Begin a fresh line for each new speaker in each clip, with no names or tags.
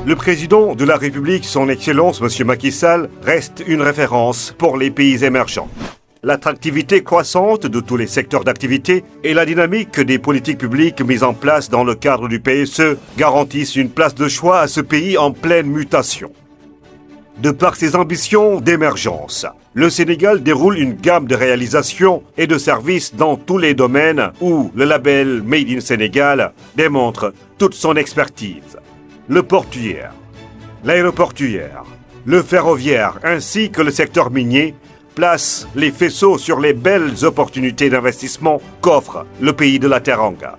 Le président de la République, son Excellence M. Macky Sall, reste une référence pour les pays émergents. L'attractivité croissante de tous les secteurs d'activité et la dynamique des politiques publiques mises en place dans le cadre du PSE garantissent une place de choix à ce pays en pleine mutation. De par ses ambitions d'émergence, le Sénégal déroule une gamme de réalisations et de services dans tous les domaines où le label Made in Sénégal démontre toute son expertise. Le portuaire, l'aéroportuaire, le ferroviaire ainsi que le secteur minier placent les faisceaux sur les belles opportunités d'investissement qu'offre le pays de la Teranga.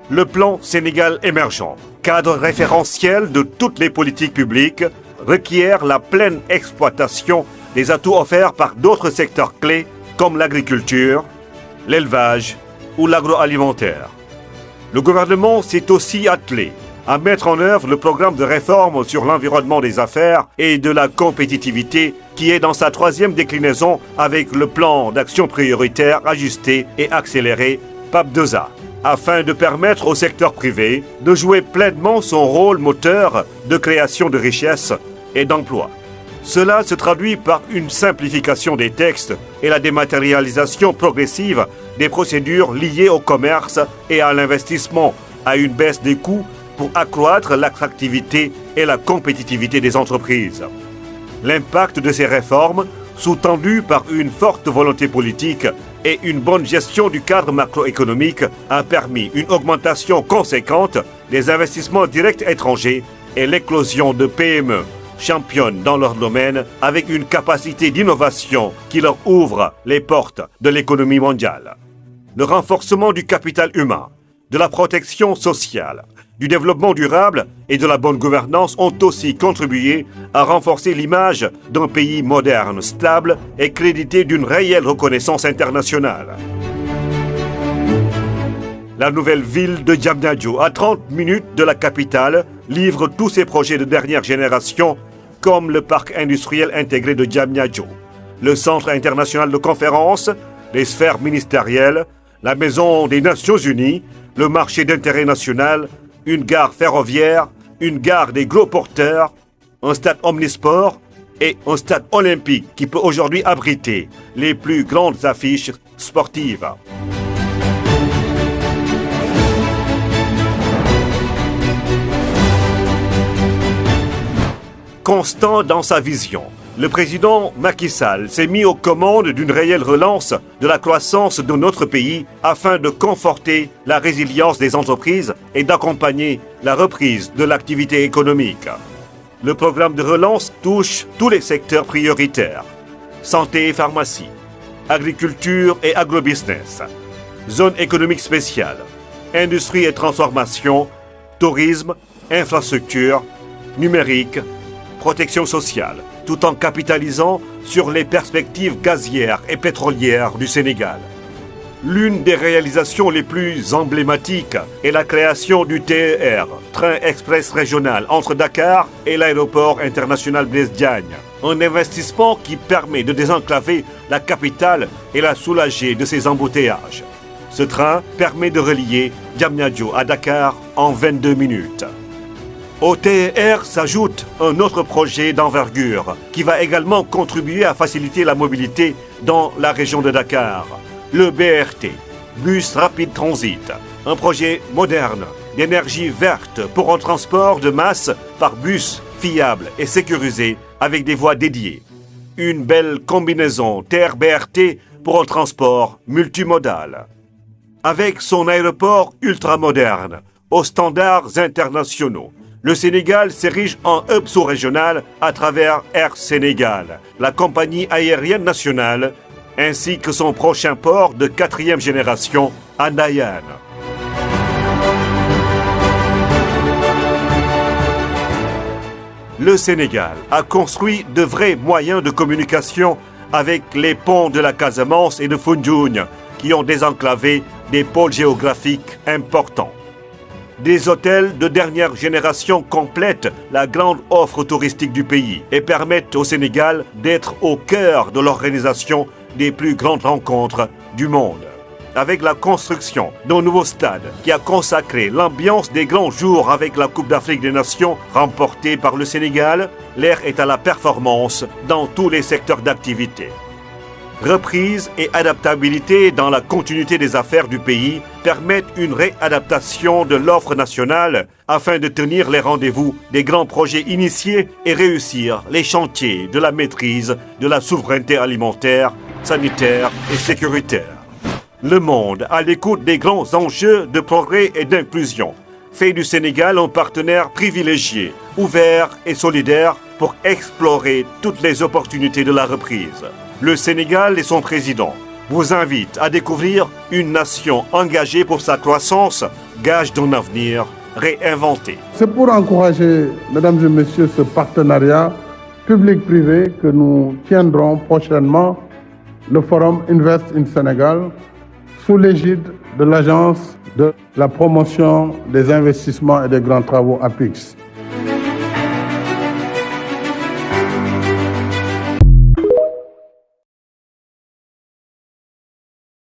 Le plan Sénégal émergent, cadre référentiel de toutes les politiques publiques, requiert la pleine exploitation des atouts offerts par d'autres secteurs clés comme l'agriculture, l'élevage ou l'agroalimentaire. Le gouvernement s'est aussi attelé à mettre en œuvre le programme de réforme sur l'environnement des affaires et de la compétitivité qui est dans sa 3e déclinaison avec le plan d'action prioritaire ajusté et accéléré PAP2A, afin de permettre au secteur privé de jouer pleinement son rôle moteur de création de richesses et d'emplois. Cela se traduit par une simplification des textes et la dématérialisation progressive des procédures liées au commerce et à l'investissement, à une baisse des coûts pour accroître l'attractivité et la compétitivité des entreprises. L'impact de ces réformes, sous-tendu par une forte volonté politique et une bonne gestion du cadre macroéconomique, a permis une augmentation conséquente des investissements directs étrangers et l'éclosion de PME championnes dans leur domaine avec une capacité d'innovation qui leur ouvre les portes de l'économie mondiale. Le renforcement du capital humain, de la protection sociale, du développement durable et de la bonne gouvernance ont aussi contribué à renforcer l'image d'un pays moderne, stable et crédité d'une réelle reconnaissance internationale. La nouvelle ville de Diamniadio, à 30 minutes de la capitale, livre tous ses projets de dernière génération, comme le parc industriel intégré de Diamniadio, le centre international de conférences, les sphères ministérielles, la maison des Nations Unies, le marché d'intérêt national, une gare ferroviaire, une gare des gros porteurs, un stade omnisport et un stade olympique qui peut aujourd'hui abriter les plus grandes affiches sportives. Constant dans sa vision, le président Macky Sall s'est mis aux commandes d'une réelle relance de la croissance de notre pays afin de conforter la résilience des entreprises et d'accompagner la reprise de l'activité économique. Le programme de relance touche tous les secteurs prioritaires: santé et pharmacie, agriculture et agrobusiness, zone économique spéciale, industrie et transformation, tourisme, infrastructure, numérique, protection sociale, tout en capitalisant sur les perspectives gazières et pétrolières du Sénégal. L'une des réalisations les plus emblématiques est la création du TER, Train Express Régional, entre Dakar et l'aéroport international Blaise Diagne. Un investissement qui permet de désenclaver la capitale et la soulager de ses embouteillages. Ce train permet de relier Diamniadio à Dakar en 22 minutes. Au TER s'ajoute un autre projet d'envergure qui va également contribuer à faciliter la mobilité dans la région de Dakar. Le BRT, Bus Rapid Transit, un projet moderne d'énergie verte pour un transport de masse par bus fiable et sécurisé avec des voies dédiées. Une belle combinaison TER-BRT pour un transport multimodal. Avec son aéroport ultramoderne, aux standards internationaux, le Sénégal s'érige en hub sous-régional à travers Air Sénégal, la compagnie aérienne nationale, ainsi que son prochain port de 4e génération à Ndayane. Le Sénégal a construit de vrais moyens de communication avec les ponts de la Casamance et de Foundiougne, qui ont désenclavé des pôles géographiques importants. Des hôtels de dernière génération complètent la grande offre touristique du pays et permettent au Sénégal d'être au cœur de l'organisation des plus grandes rencontres du monde. avec la construction d'un nouveau stade qui a consacré l'ambiance des grands jours avec la Coupe d'Afrique des Nations remportée par le Sénégal, l'air est à la performance dans tous les secteurs d'activité. Reprise et adaptabilité dans la continuité des affaires du pays permettent une réadaptation de l'offre nationale afin de tenir les rendez-vous des grands projets initiés et réussir les chantiers de la maîtrise de la souveraineté alimentaire, sanitaire et sécuritaire. Le monde, à l'écoute des grands enjeux de progrès et d'inclusion, fait du Sénégal un partenaire privilégié, ouvert et solidaire pour explorer toutes les opportunités de la reprise. Le Sénégal et son président vous invitent à découvrir une nation engagée pour sa croissance, gage d'un avenir réinventé.
C'est pour encourager, mesdames et messieurs, ce partenariat public-privé que nous tiendrons prochainement le forum Invest in Sénégal sous l'égide de l'Agence de la promotion des investissements et des grands travaux APIX.